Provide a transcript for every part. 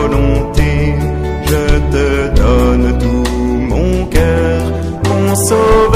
volonté. Je te donne tout mon cœur, mon sauveur.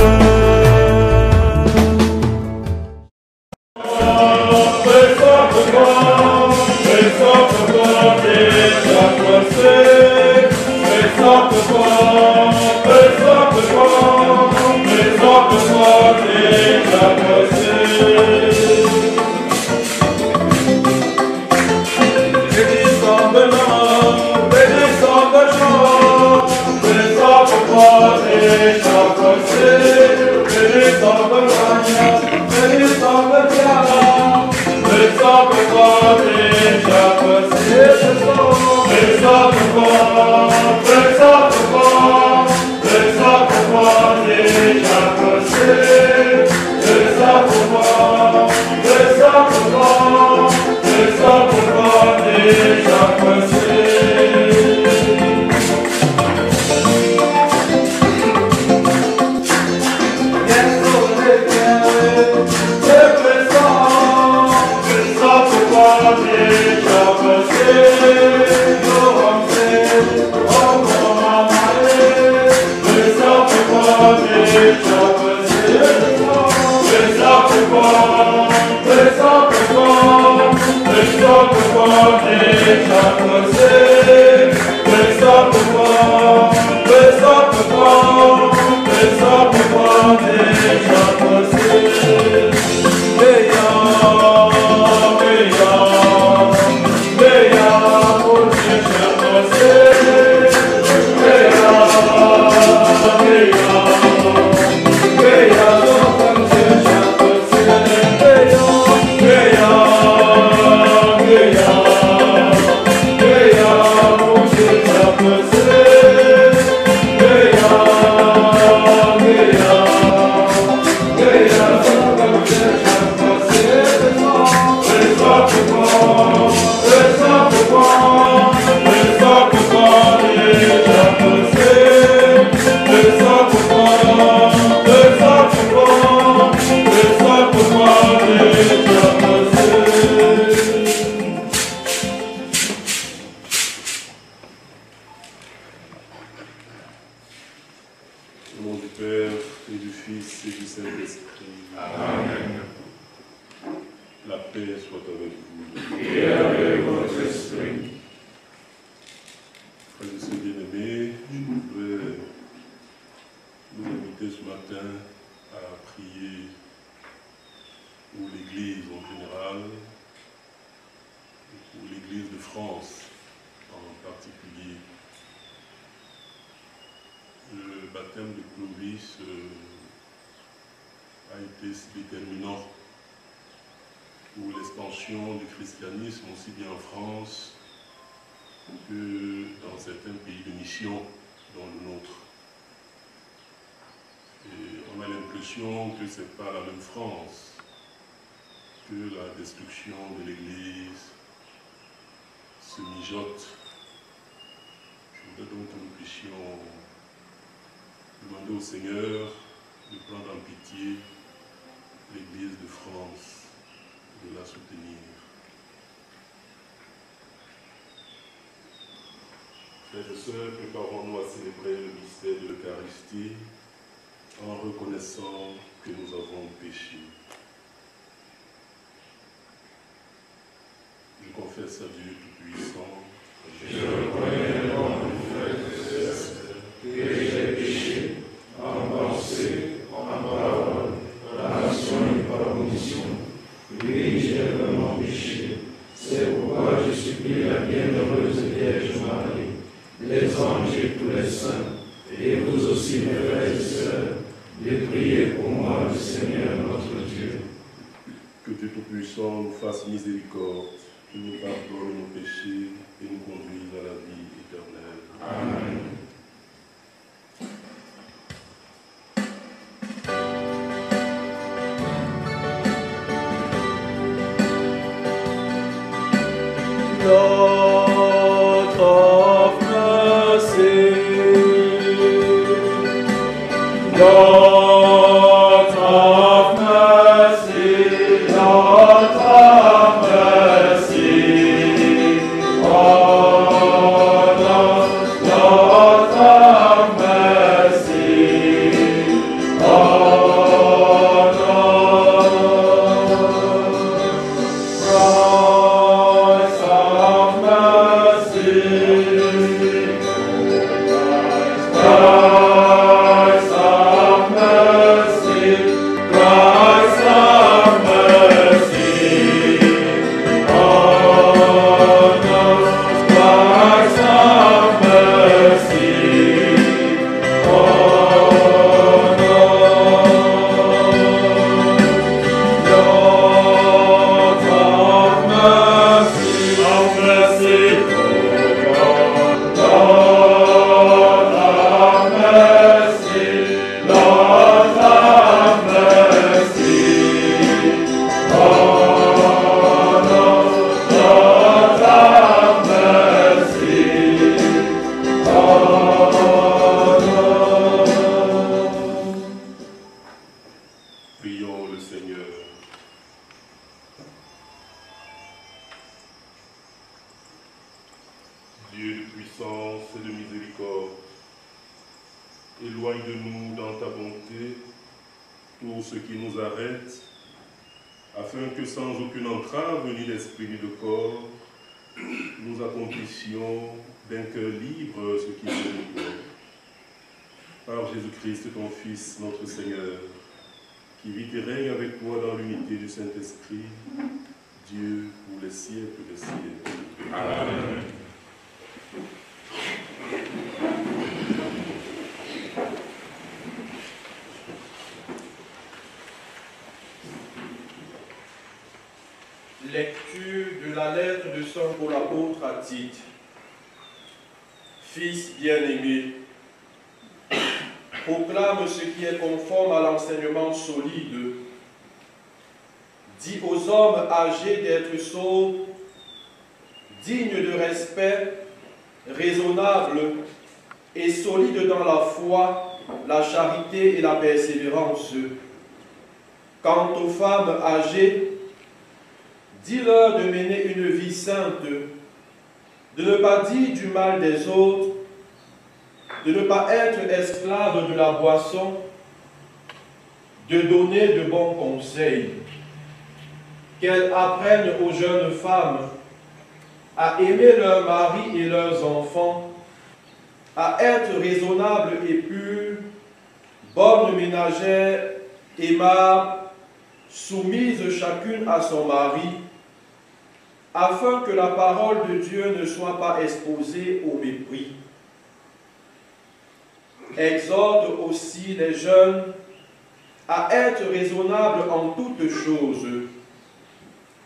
Frères et sœurs, préparons-nous à célébrer le mystère de l'Eucharistie en reconnaissant que nous avons péché. Je confesse à Dieu Tout-Puissant. Je reconnais devant vous, frères et sœurs, que j'ai péché en pensée, en parole, par action et par omission. Oui, j'ai vraiment péché. C'est pourquoi je supplie la bienheureuse Vierge Marie, les anges et tous les saints, et vous aussi, mes frères et sœurs, de prier pour moi, le Seigneur notre Dieu. Que Dieu Tout-Puissant nous fasse miséricorde, qu'il nous pardonne nos péchés et nous conduise à la vie éternelle. Amen. Oh Dieu de puissance et de miséricorde, éloigne de nous dans ta bonté tout ce qui nous arrête, afin que sans aucune entrave, ni d'esprit ni de corps, nous accomplissions d'un cœur libre ce qui nous plaît. Par Jésus-Christ, ton Fils, notre Seigneur, qui vit et règne avec toi dans l'unité du Saint-Esprit, Dieu pour les siècles des siècles. Amen. Lecture de la lettre de Saint Paul apôtre à Tite. Fils bien-aimé, proclame ce qui est conforme à l'enseignement solide. Dis aux hommes âgés d'être sobres, dignes de respect, raisonnables et solides dans la foi, la charité et la persévérance. Quant aux femmes âgées, dis-leur de mener une vie sainte, de ne pas dire du mal des autres, de ne pas être esclaves de la boisson, de donner de bons conseils. Qu'elles apprennent aux jeunes femmes à aimer leurs maris et leurs enfants, à être raisonnables et pures, bonnes ménagères, aimables, soumises chacune à son mari, afin que la parole de Dieu ne soit pas exposée au mépris. Exhorte aussi les jeunes à être raisonnables en toutes choses.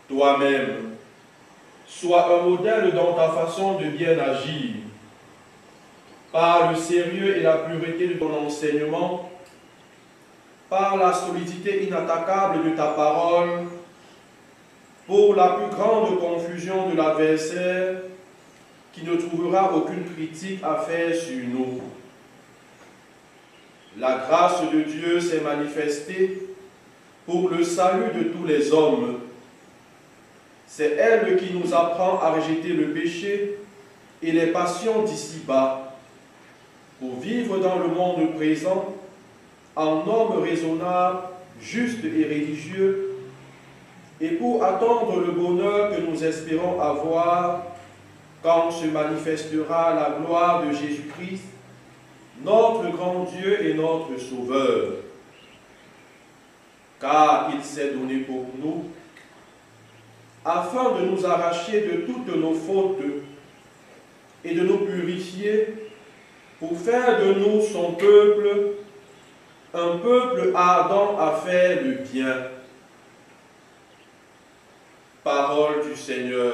Toi-même, sois un modèle dans ta façon de bien agir. Par le sérieux et la pureté de ton enseignement, par la solidité inattaquable de ta parole, pour la plus grande confusion de l'adversaire qui ne trouvera aucune critique à faire sur nous. La grâce de Dieu s'est manifestée pour le salut de tous les hommes. C'est elle qui nous apprend à rejeter le péché et les passions d'ici-bas, pour vivre dans le monde présent en homme raisonnable, juste et religieux, et pour attendre le bonheur que nous espérons avoir quand se manifestera la gloire de Jésus-Christ, notre grand Dieu et notre Sauveur. Car il s'est donné pour nous, afin de nous arracher de toutes nos fautes et de nous purifier, pour faire de nous son peuple, un peuple ardent à faire le bien. Parole du Seigneur.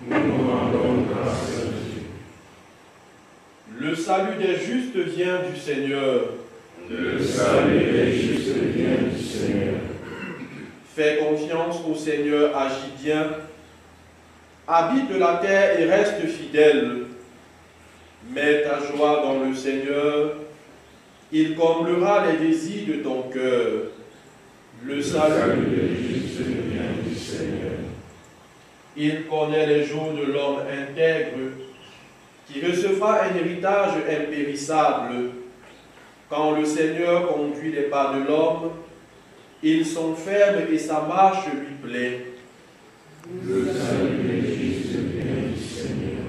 Nous rendons grâce à Dieu. Le salut des justes vient du Seigneur. Le salut des justes vient du Seigneur. Fais confiance au Seigneur, agis bien. Habite la terre et reste fidèle. Mets ta joie dans le Seigneur. Il comblera les désirs de ton cœur. Le salut des justes vient du Seigneur. Il connaît les jours de l'homme intègre, qui recevra un héritage impérissable. Quand le Seigneur conduit les pas de l'homme, ils sont fermes et sa marche lui plaît. Le salut des justes vient du Seigneur.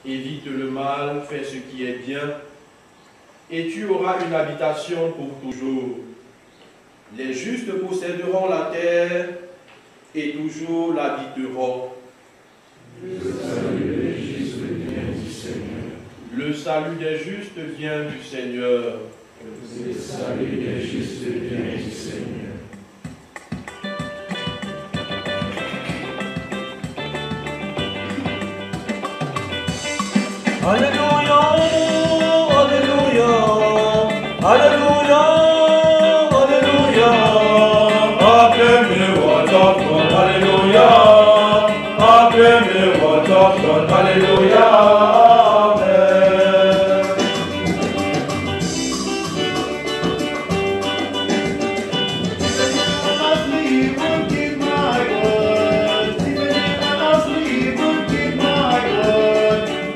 Évite le mal, fais ce qui est bien, et tu auras une habitation pour toujours. Les justes posséderont la terre et toujours l'habiteront. Le salut des justes vient du Seigneur. Le salut des justes vient du Seigneur. Le salut des justes vient du Seigneur. Alléluia, Alléluia, Alléluia, Alléluia. Acclamez-moi ta foi, Alléluia. Acclamez-moi ta foi, Alléluia. Amen.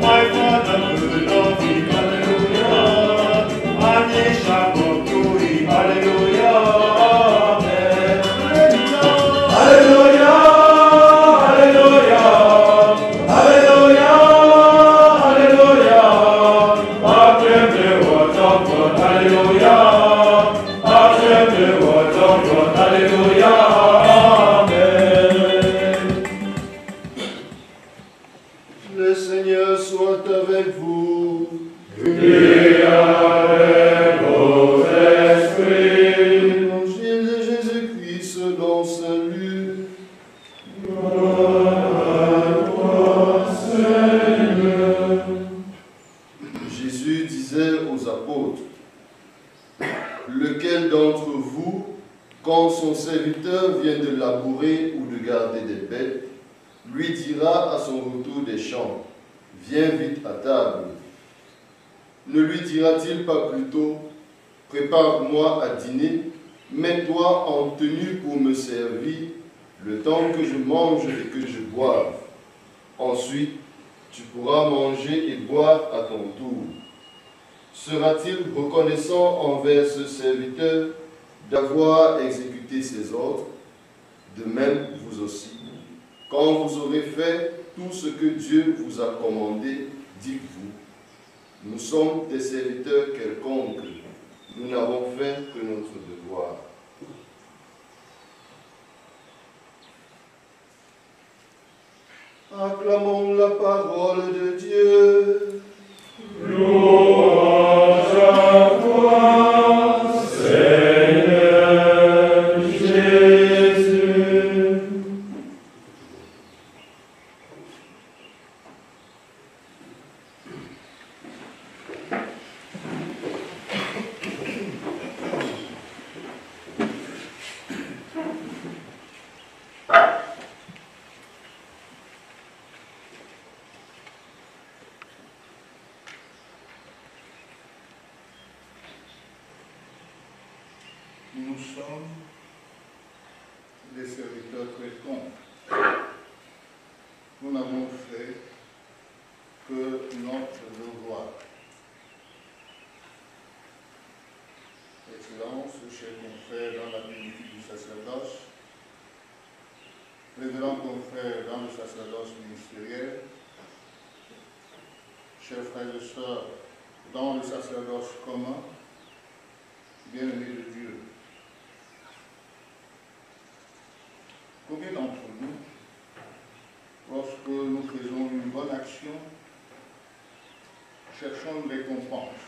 My Le Seigneur soit avec vous. Et avec vos esprits. Évangile de Jésus-Christ selon Saint Luc. Gloire à toi, Seigneur. Jésus disait aux apôtres, lequel d'entre vous, quand son serviteur vient de labourer ou de garder des bêtes, lui dira à son retour des champs, viens vite à table. Ne lui dira-t-il pas plutôt, prépare-moi à dîner, mets-toi en tenue pour me servir, le temps que je mange et que je boive. Ensuite, tu pourras manger et boire à ton tour. Sera-t-il reconnaissant envers ce serviteur d'avoir exécuté ses ordres? De même, vous aussi. Quand vous aurez fait tout ce que Dieu vous a commandé, dites-vous, nous sommes des serviteurs quelconques, nous n'avons fait que notre devoir. Acclamons la parole de Dieu. Louange à toi, Seigneur Jésus. Nous sommes des serviteurs quelconques. Nous n'avons fait que notre devoir. Excellence, chers confrères dans la plénitude du sacerdoce, révérends confrères dans le sacerdoce ministériel, chers frères et sœurs dans le sacerdoce commun, bien-aimés de Dieu. Combien d'entre nous, lorsque nous faisons une bonne action, cherchons une récompense,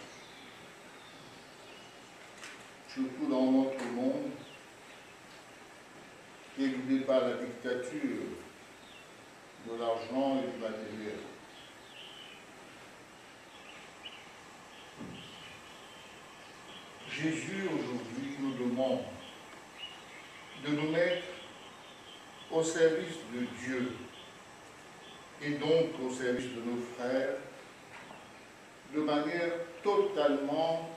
surtout dans notre monde qui est guidé par la dictature de l'argent et du matériel. Jésus aujourd'hui nous demande de nous mettre au service de Dieu et donc au service de nos frères de manière totalement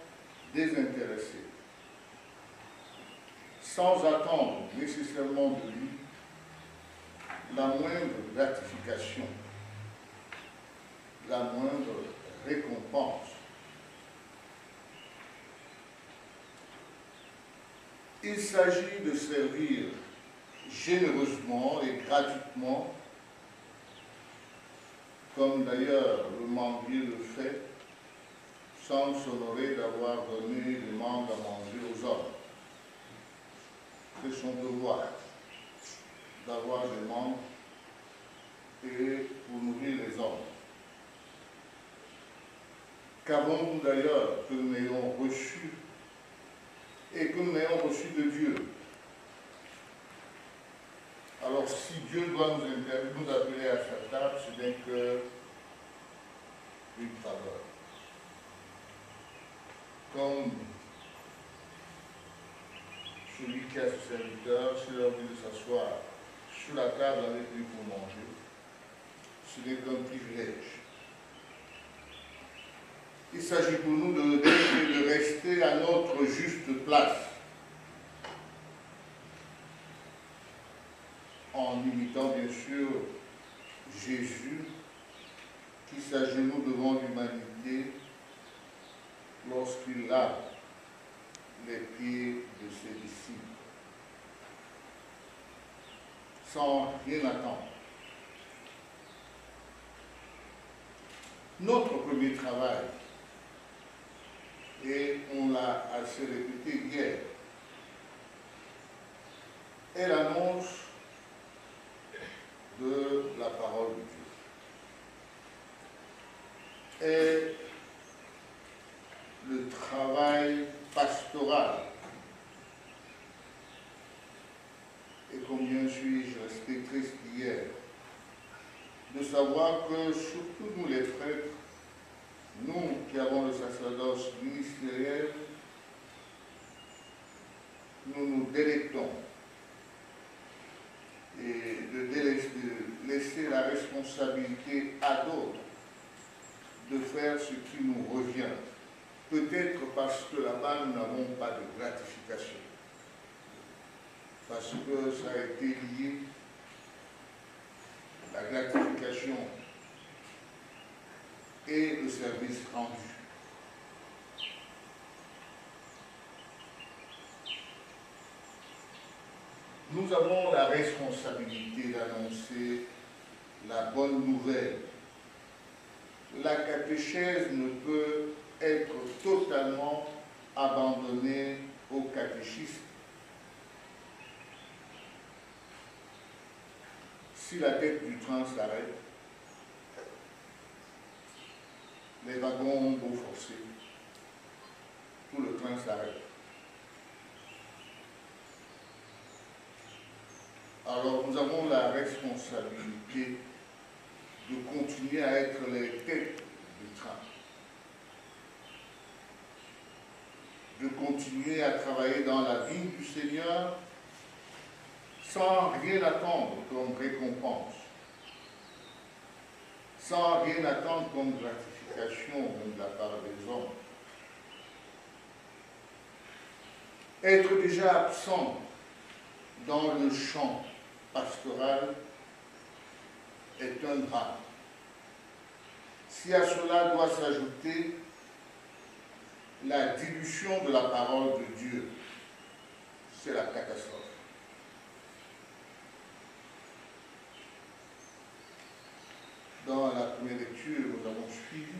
désintéressée, sans attendre nécessairement de lui la moindre gratification, la moindre récompense. Il s'agit de servir généreusement et gratuitement, comme d'ailleurs le mendier le fait, sans s'honorer d'avoir donné des mangues à manger aux hommes. C'est son devoir d'avoir des mangues et pour nourrir les hommes. Qu'avons-nous d'ailleurs que nous n'ayons reçu et que nous n'ayons reçu de Dieu? Alors si Dieu doit nous appeler à sa table, ce n'est qu'une faveur. Comme celui qui a ce serviteur, s'il a envie de s'asseoir sur la table avec lui pour manger, ce n'est qu'un privilège. Il s'agit pour nous de rester à notre juste place, en imitant bien sûr Jésus qui s'agenouille devant l'humanité lorsqu'il lave les pieds de ses disciples, sans rien attendre. Notre premier travail, et on l'a assez répété hier, est l'annonce de la parole de Dieu. est le travail pastoral. Et combien suis-je resté triste hier de savoir que, surtout nous les prêtres, nous qui avons le sacerdoce ministériel, nous nous délectons et de laisser la responsabilité à d'autres de faire ce qui nous revient. Peut-être parce que là-bas, nous n'avons pas de gratification. Parce que ça a été lié, la gratification et le service rendu. Nous avons la responsabilité d'annoncer la bonne nouvelle. La catéchèse ne peut être totalement abandonnée au catéchisme. Si la tête du train s'arrête, les wagons vont forcer, tout le train s'arrête. Alors nous avons la responsabilité de continuer à être les têtes du train, de continuer à travailler dans la vie du Seigneur sans rien attendre comme récompense, sans rien attendre comme gratification même de la part des hommes. Être déjà absent dans le champ pastoral est un drame. Si à cela doit s'ajouter la dilution de la parole de Dieu, c'est la catastrophe. Dans la première lecture, nous avons suivi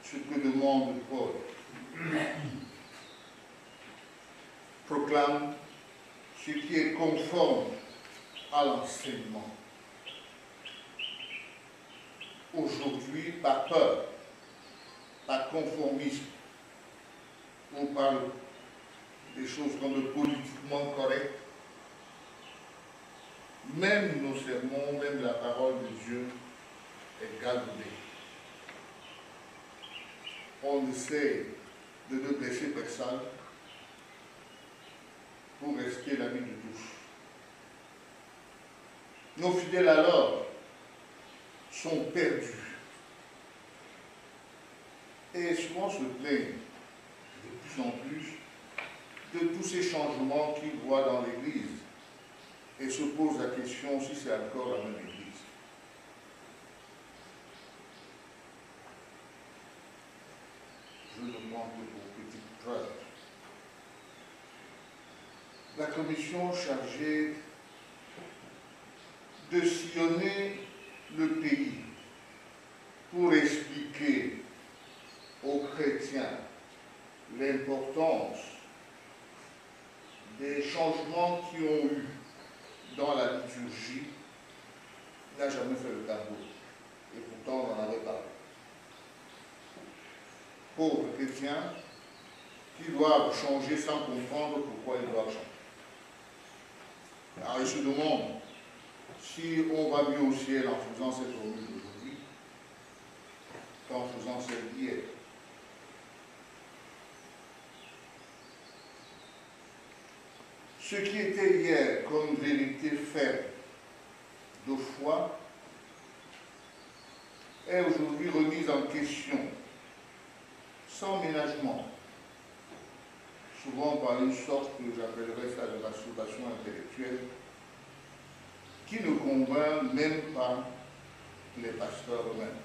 ce que demande Paul. Proclame ce qui est conforme à l'enseignement. Aujourd'hui, par peur, par conformisme, on parle des choses comme le politiquement correct. Même nos sermons, même la parole de Dieu est galvaudée. On essaie de ne blesser personne pour rester l'ami de tous. Nos fidèles alors sont perdus et souvent se plaignent de plus en plus de tous ces changements qu'ils voient dans l'Église et se posent la question si c'est encore la même Église. Je ne prends que pour petite preuve. La commission chargée de sillonner le pays pour expliquer aux chrétiens l'importance des changements qui ont eu dans la liturgie n'a jamais fait le tableau. Et pourtant, on en avait parlé. Pauvres chrétiens qui doivent changer sans comprendre pourquoi ils doivent changer. Alors ils se demandent si on va mieux au ciel en faisant cette formule d'aujourd'hui qu'en faisant celle d'hier. Ce qui était hier comme vérité ferme de foi est aujourd'hui remise en question, sans ménagement, souvent par une sorte que j'appellerais ça de masturbation intellectuelle, qui ne convainc même pas les pasteurs eux-mêmes.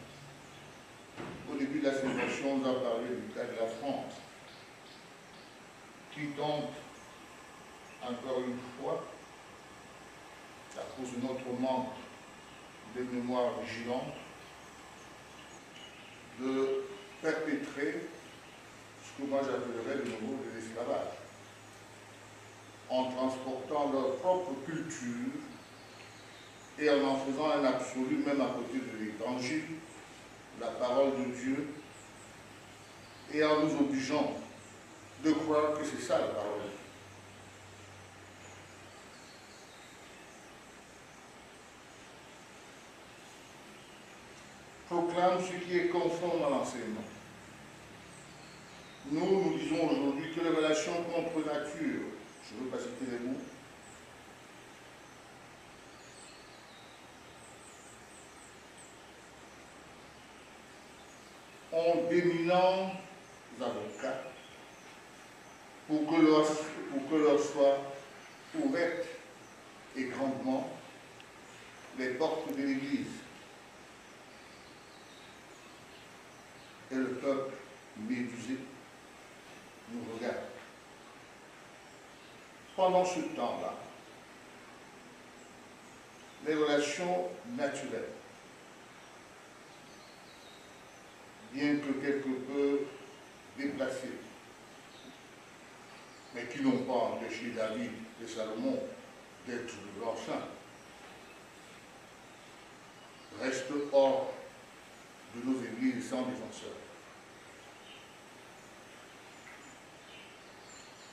Au début de la célébration, on a parlé du cas de la France, qui tente encore une fois, à cause de notre manque de mémoire vigilante, de perpétrer ce que moi j'appellerais de nouveau de l'esclavage, en transportant leur propre culture et en faisant un absolu, même à côté de l'évangile, la parole de Dieu et en nous obligeant de croire que c'est ça la parole de Dieu. Proclame ce qui est conforme à l'enseignement. Nous disons aujourd'hui que les relations contre nature, je ne veux pas citer les mots, ont d'éminents avocats pour que leur soient ouvertes et grandement les portes de l'Église. Et le peuple médusé nous regarde. Pendant ce temps-là, les relations naturelles, bien que quelque peu déplacées, mais qui n'ont pas empêché David et Salomon d'être de grands saints, restent hors de nos églises sans défenseurs.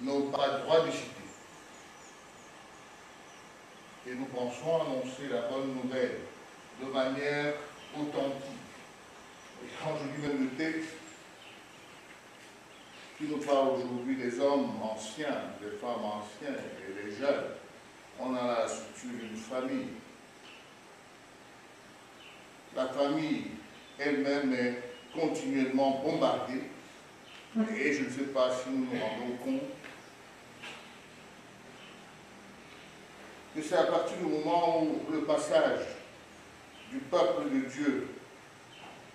N'ont pas droit de citer. Et nous pensons annoncer la bonne nouvelle de manière authentique. Et quand je lis même le texte qui nous parle aujourd'hui des hommes anciens, des femmes anciennes et des jeunes, on a la structure d'une famille. La famille elle-même est continuellement bombardée et je ne sais pas si nous nous rendons compte que c'est à partir du moment où le passage du peuple de Dieu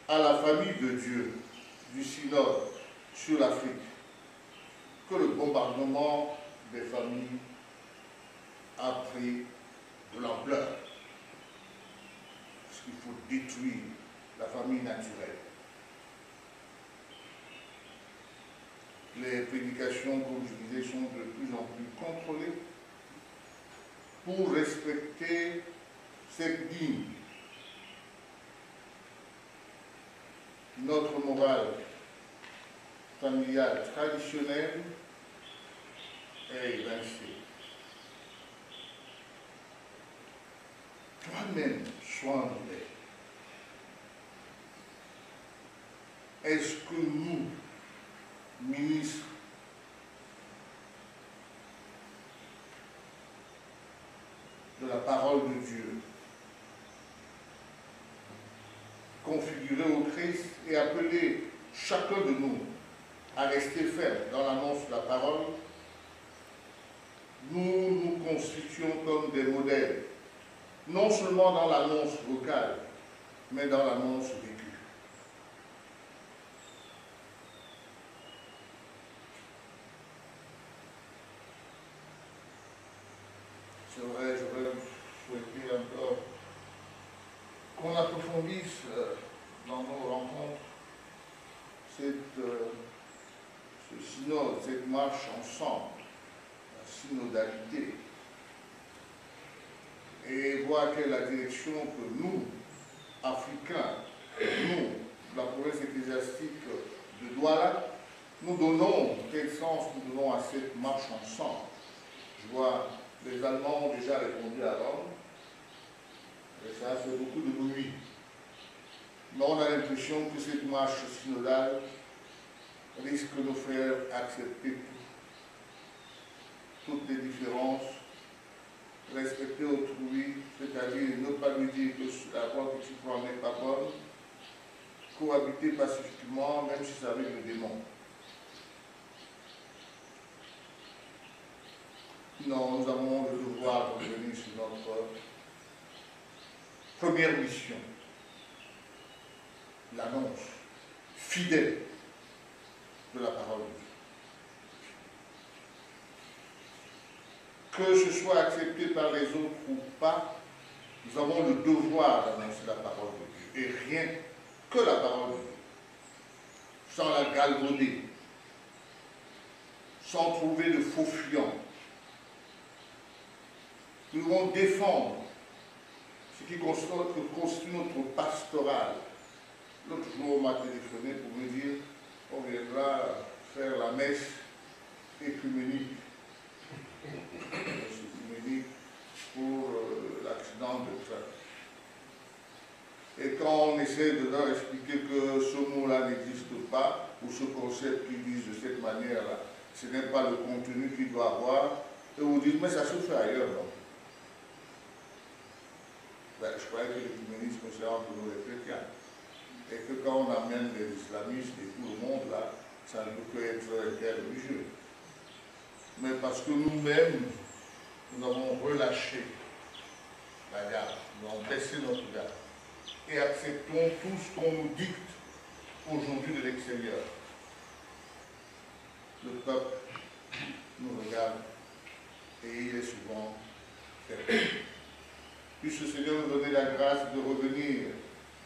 à la famille de Dieu du synode sur l'Afrique que le bombardement des familles a pris de l'ampleur. Parce qu'il faut détruire la famille naturelle. Les prédications, comme je disais, sont de plus en plus contrôlées pour respecter cette ligne. Notre morale familiale traditionnelle est évincée. Toi-même, sois en paix. Est-ce que nous, ministres, de la parole de Dieu, configurés au Christ et appelés chacun de nous à rester ferme dans l'annonce de la parole, nous nous constituons comme des modèles, non seulement dans l'annonce vocale, mais dans l'annonce vécue. J'aurais souhaité encore qu'on approfondisse dans nos rencontres ce synode, cette marche ensemble, la synodalité, et voir quelle est la direction que nous, Africains, nous, la province ecclésiastique de Douala, nous donnons, quel sens nous donnons à cette marche ensemble. Je vois les Allemands ont déjà répondu à Rome, et ça a fait beaucoup de bruit. Mais on a l'impression que cette marche synodale risque de nous faire accepter toutes les différences, respecter autrui, c'est-à-dire ne pas lui dire que la voie que tu prends n'est pas bonne, cohabiter pacifiquement, même si c'est avec le démon. Non, nous avons le devoir de revenir sur notre première mission, l'annonce fidèle de la parole de Dieu. Que ce soit accepté par les autres ou pas, nous avons le devoir d'annoncer la parole de Dieu, et rien que la parole de Dieu, sans la galvauder, sans trouver de faux fuyants. Nous devons défendre ce qui constitue notre pastoral, L'autre jour, on m'a téléphoné pour me dire on viendra faire la messe écuménique. Pour l'accident de train. Et quand on essaie de leur expliquer que ce mot-là n'existe pas, ou ce concept qu'ils disent de cette manière-là, ce n'est pas le contenu qu'il doit avoir, et vous dites, mais ça se fait ailleurs, non? Ben, je croyais que l'écuménisme, c'est entre nous les chrétiens. Et que quand on amène les islamistes et tout le monde là, ça ne peut être interreligieux. Mais parce que nous-mêmes, nous avons relâché la garde, nous avons baissé notre garde et acceptons tout ce qu'on nous dicte aujourd'hui de l'extérieur. Le peuple nous regarde et il est souvent fermé. Puisse le Seigneur nous donner la grâce de revenir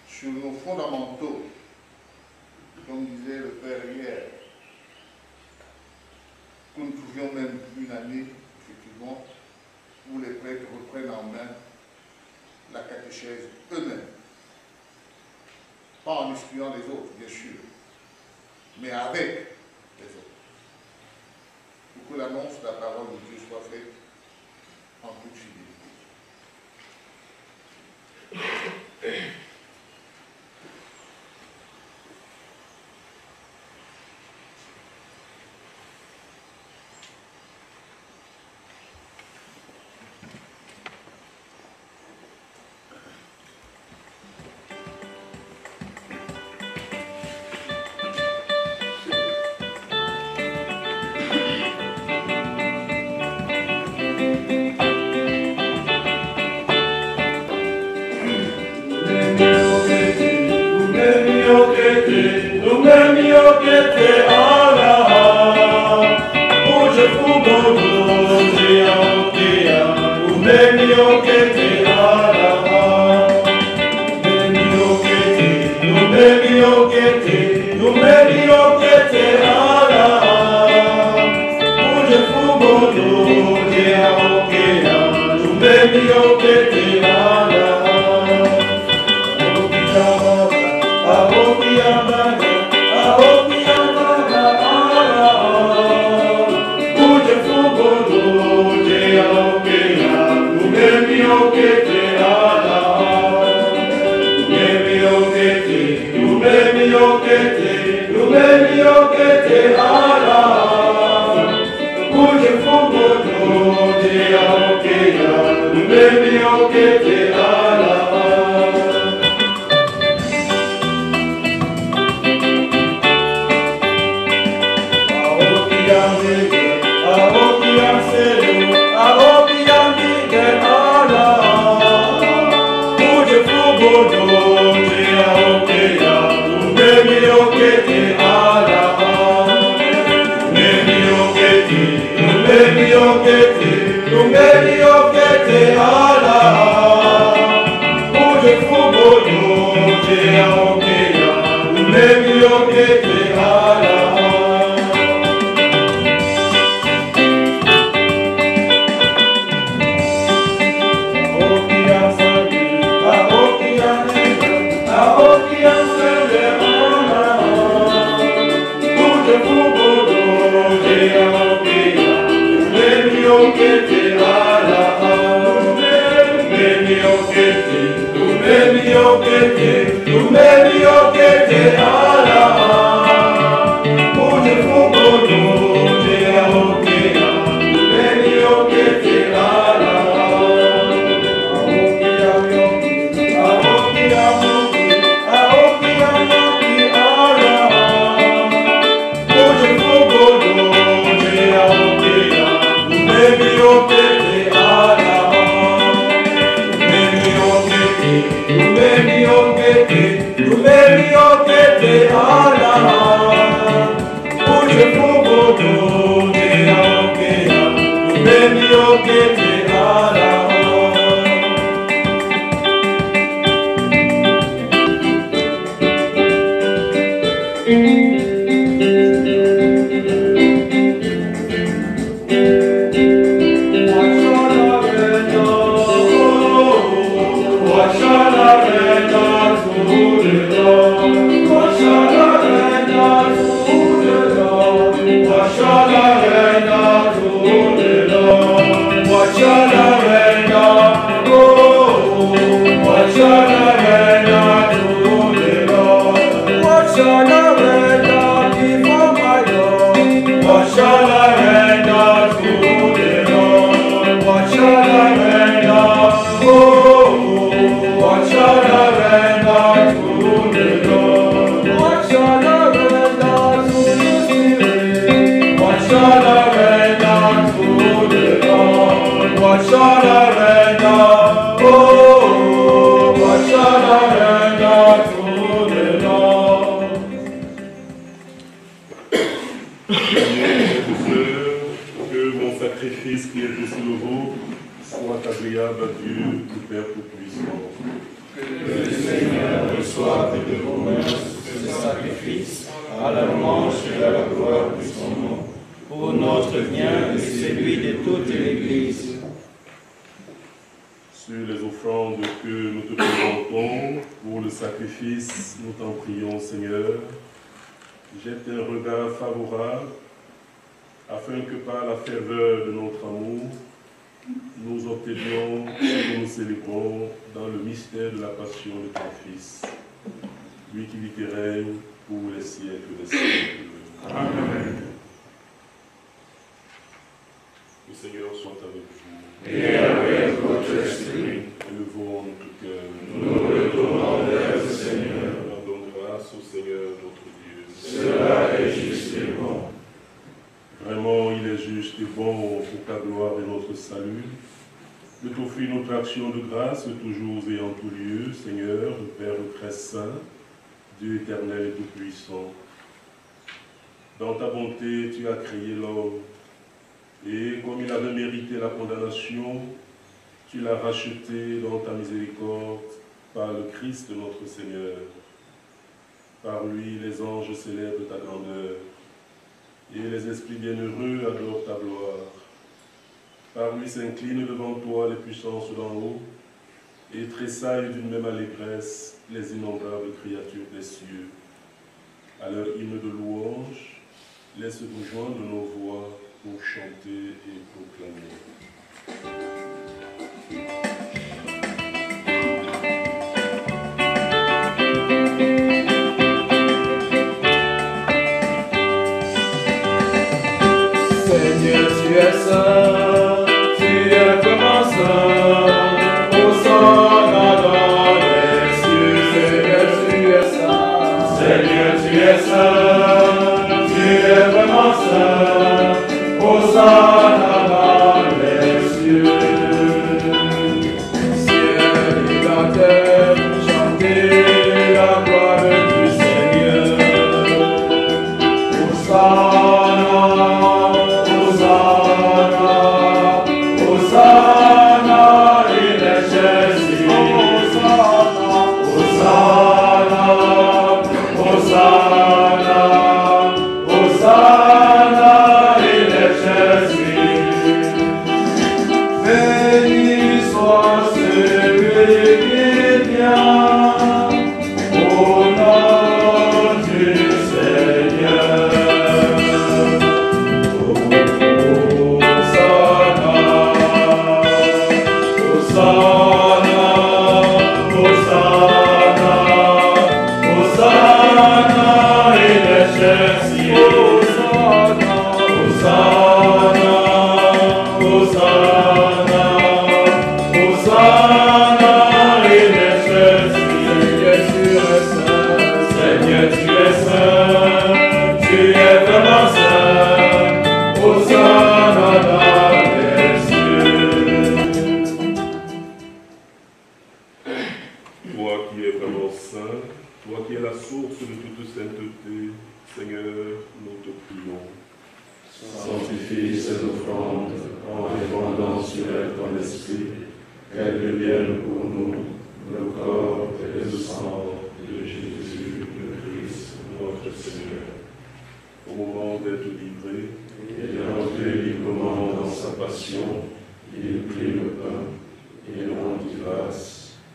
sur nos fondamentaux, comme disait le Père hier, que nous trouvions même une année, effectivement, où les prêtres reprennent en main la catéchèse eux-mêmes. Pas en excluant les autres, bien sûr, mais avec les autres. Pour que l'annonce de la parole de Dieu soit faite en toute fidélité. Baby, Dieu éternel et tout-puissant, dans ta bonté, tu as créé l'homme, et comme il avait mérité la condamnation, tu l'as racheté dans ta miséricorde par le Christ notre Seigneur. Par lui, les anges célèbrent ta grandeur, et les esprits bienheureux adorent ta gloire. Par lui s'inclinent devant toi les puissances d'en haut, et tressaillent d'une même allégresse les innombrables créatures des cieux. À leur hymne de louange, laisse-nous joindre nos voix pour chanter et proclamer. Seigneur, tu es saint, tu es vraiment saint, Hosanna dans les cieux. Seigneur, tu es saint, Seigneur, tu es saint, tu es vraiment saint, Hosanna dans les cieux. Ciel et la terre, chantez la gloire du Seigneur. Hosanna.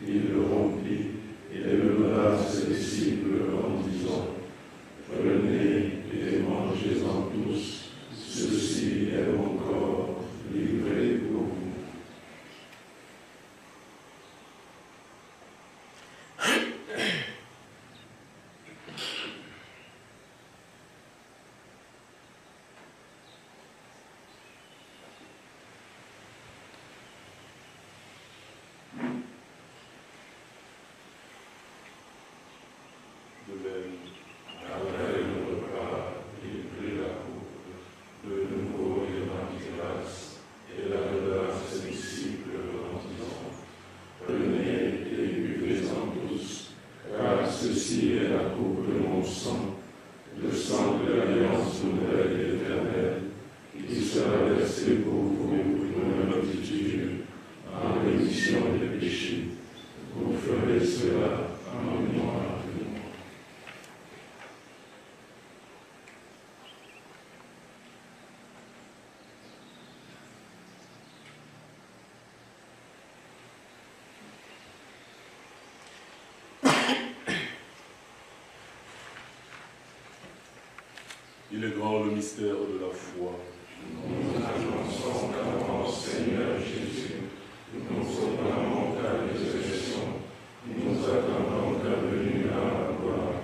Il le rompit, et le donna à ses de même. Après le repas, il prit la coupe, de nouveau il rendit grâce, et la donna à ses disciples en disant, prenez et buvez-en tous, car ceci est la coupe de mon sang, le sang de l'alliance nouvelle et éternelle, qui sera versé pour vous et pour la multitude, en rémission des péchés. Vous ferez cela en mémoire de moi. Il est grand le mystère de la foi. Nous annonçons qu'avant Seigneur Jésus, nous proclamons ta résurrection, nous attendons ta venue à la gloire.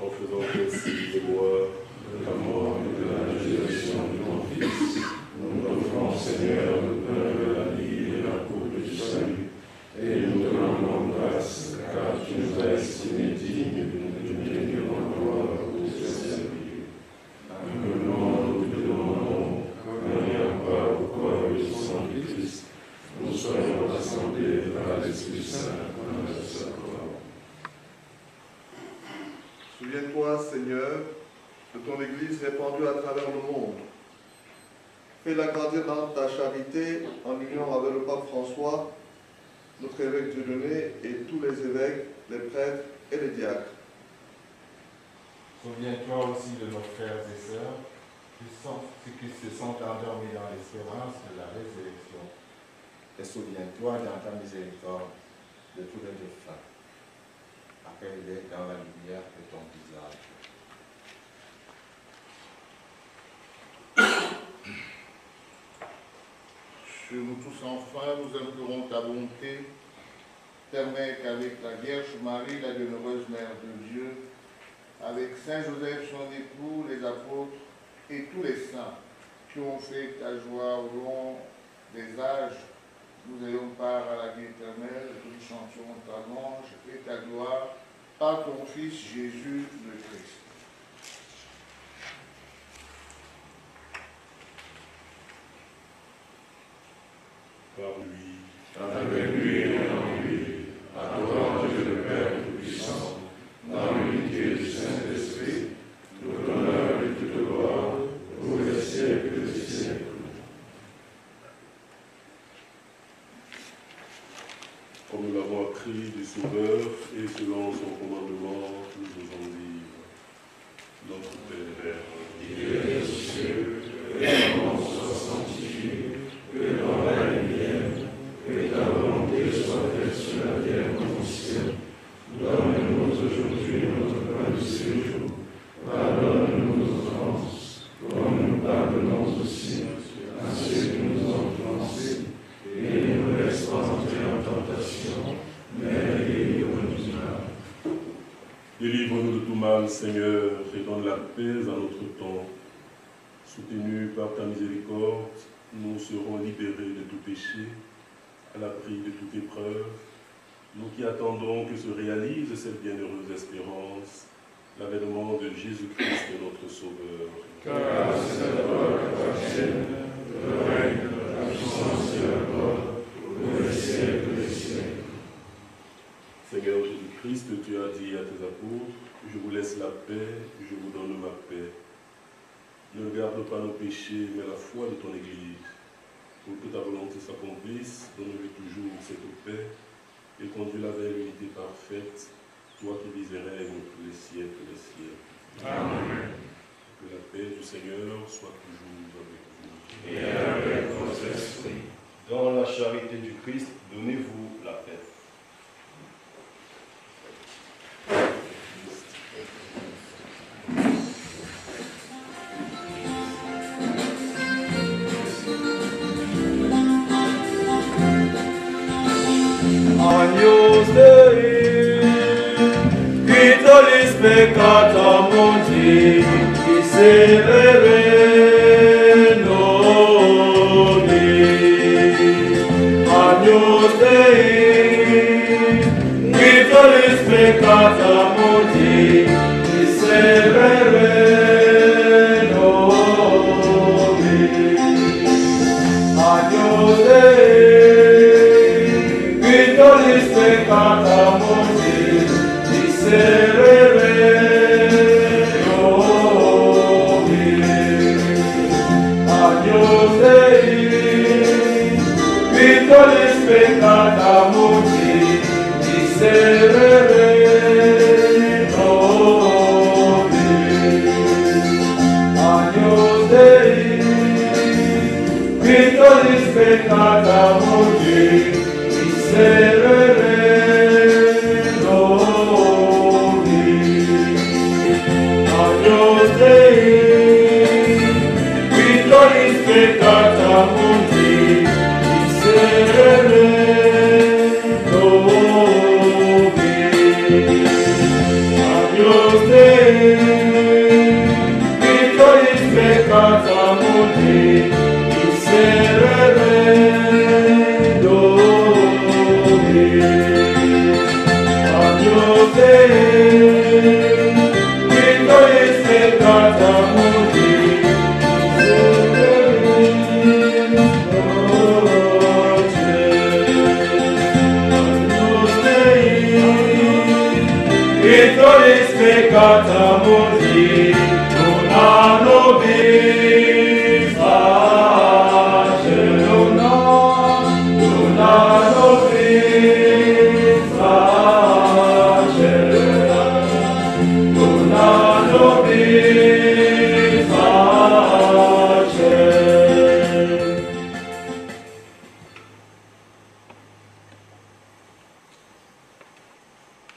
En faisant ainsi mémoire De la mort et de la résurrection de ton Fils, nous offrons Seigneur le pain de la vie et la coupe du salut, et nous te rendons grâce, car tu nous as estimés dignes de nous tenir en gloire pour te servir. Que nous te demandons, n'ayant pas au corps et au sang du Christ, nous soyons rassemblés par l'Esprit Saint dans le sacrement. Souviens-toi, Seigneur, de ton Église répandue à travers le monde. Fais-la grandir dans ta charité en union avec le pape François, notre évêque Dieudonné et tous les évêques, les prêtres et les diacres. Souviens-toi aussi de nos frères et sœurs qui se sont endormis dans l'espérance de la résurrection. Et souviens-toi dans ta miséricorde de tous les défunts. Accueille-les dans la lumière de ton visage. Sur nous tous enfin, nous implorons ta bonté. Permets qu'avec la Vierge Marie, la bienheureuse Mère de Dieu, avec Saint Joseph, son époux, les apôtres et tous les saints qui ont fait ta joie au long des âges, nous ayons part à la vie éternelle, que nous chantions ta louange et ta gloire par ton Fils Jésus le Christ. par lui, Avec lui et en lui, adorant Dieu le Père Tout-Puissant, dans l'unité du Saint-Esprit, tout honneur et toute gloire, pour les siècles des siècles. Comme nous l'avons appris du Sauveur et selon son commandement, nous osons dire, notre Père, qui es aux cieux, que ton nom soit sanctifié, que ton règne vienne, que ta volonté soit faite sur la terre comme au ciel. Donne-nous aujourd'hui notre pain de ce jour. Pardonne-nous nos offenses, comme nous pardonnons aussi à ceux qui nous ont offensés. Et ne nous laisse pas entrer en tentation, mais délivre-nous du mal. délivre-nous de tout mal, Seigneur, et donne la paix à notre temps. Soutenus par ta miséricorde, nous serons libérés de tout péché, à l'abri de toute épreuve, nous qui attendons que se réalise cette bienheureuse espérance, l'avènement de Jésus-Christ, notre Sauveur. Car c'est à toi qu'appartiennent le règne, la puissance et la gloire, pour les siècles des siècles. Seigneur Jésus-Christ, tu as dit à tes apôtres, je vous laisse la paix, je vous donne ma paix. Ne regarde pas nos péchés, mais la foi de ton Église. Pour que ta volonté s'accomplisse, donne-lui toujours cette paix et conduis-la vers l'unité parfaite, toi qui vis et règnes pour les siècles des siècles. Amen. Que la paix du Seigneur soit toujours avec vous. Et avec votre esprit. Dans la charité du Christ, donnez-vous la paix. Agnus Dei, qui tollis peccata mundi, miserere nobis. Agnus Dei, qui tollis peccata mundi,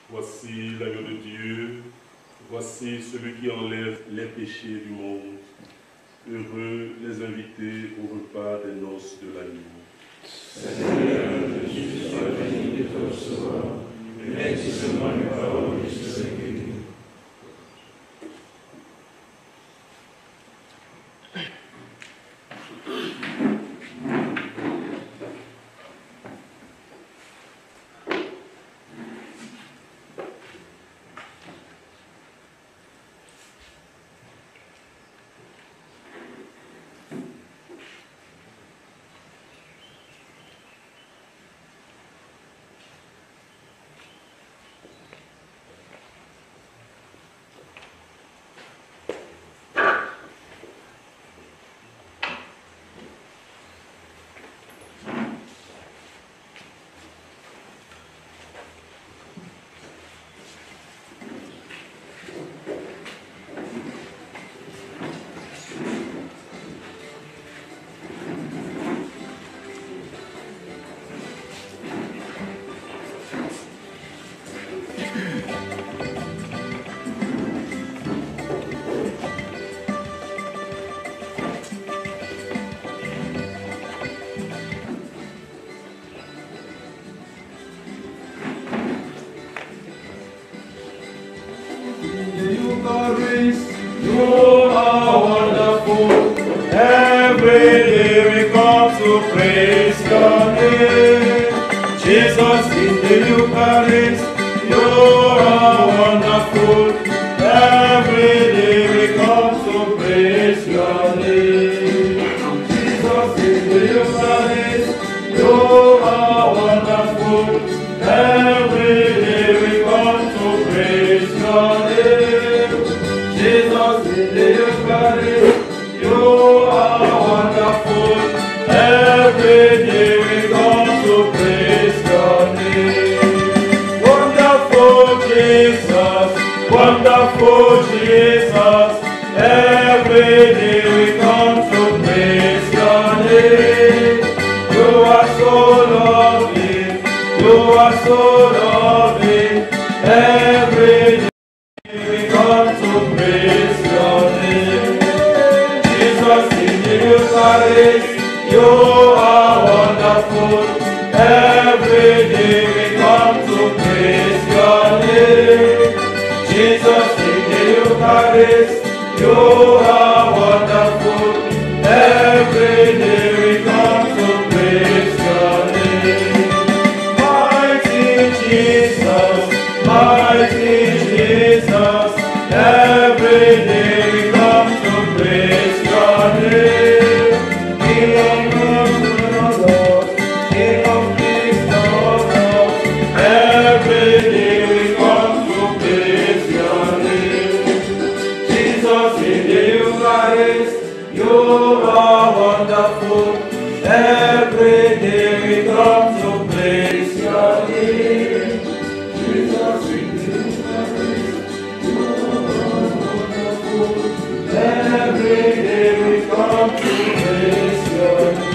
Voici l'agneau de Dieu, voici celui qui enlève les péchés du monde. Heureux les invités au repas des noces de l'agneau. Seigneur, que tu sois béni de te recevoir, mais seulement une parole qui se guérit. Every day we come to pray. You are wonderful. Every day we come to praise your name. Jesus, we give you praise. You are wonderful. Every day we come to praise your name.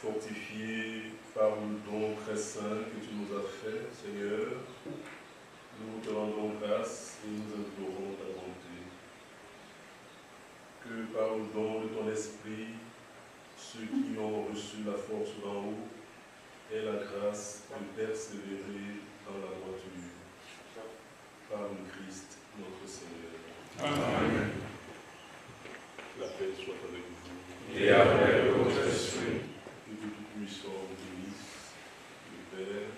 Fortifié par le don très saint que tu nous as fait, Seigneur, nous te rendons grâce et nous implorons ta bonté. Que par le don de ton esprit, ceux qui ont reçu la force d'en haut aient la grâce de persévérer dans la droiture. Par le Christ, notre Seigneur. Amen. La paix soit avec vous. Et avec votre esprit. Que de tout-puissant vous bénisse, le Père,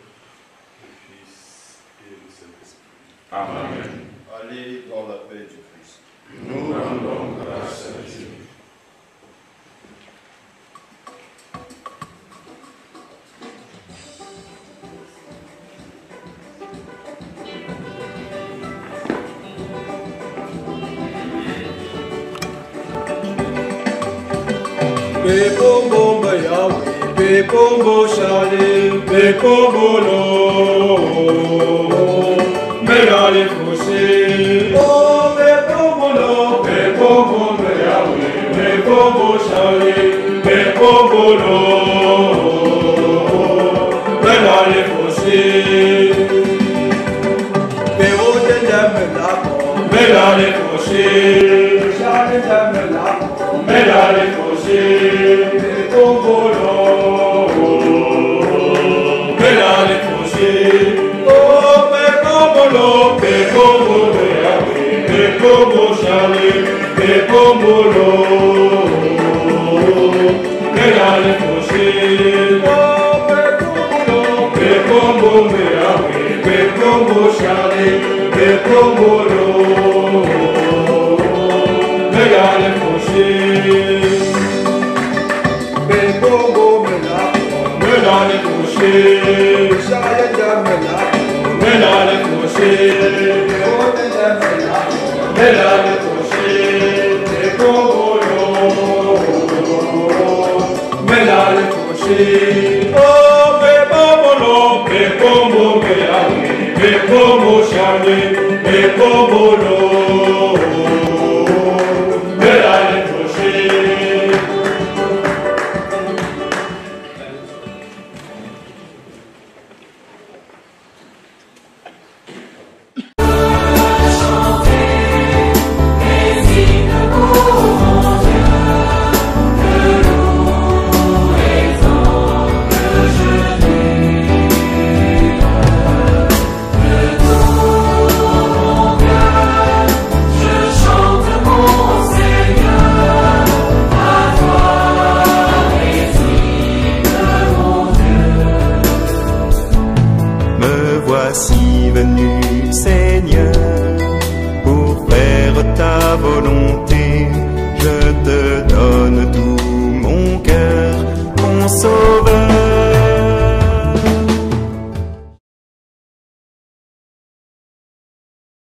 le Fils et le Saint-Esprit. Amen. À Allez dans la paix du Christ. Nous rendons grâce à Dieu. Bepombo Yahweh, Bepombo Shale, Bepombo Lo, Melale Fosé, Oh Bepombo Lo, Bepombo Yahweh, Bepombo Shale, Bepombo Lo, Melale Fosé, Beode Jamela, Melale Fosé, Shale Jamela, Melale Fosé. Bepombolo, Melale Fosé, oh Bepombolo, Bepombolo Yahweh, Bepombo Shale, Bepombolo, Melale Fosé, oh Bepombolo, Bepombo Yahweh, Bepombo Shale, Bepombolo, Melale Fosé. Melale Fosé, Shaya Jamela, Melale Fosé, Melale Fosé, Bepombo, Melale Fosé, oh Bepombo, Bepombo Yahweh, Bepombo Shale, Bepombo, Melale Fosé. Voici venu, Seigneur, pour faire ta volonté. Je te donne tout mon cœur, mon Sauveur.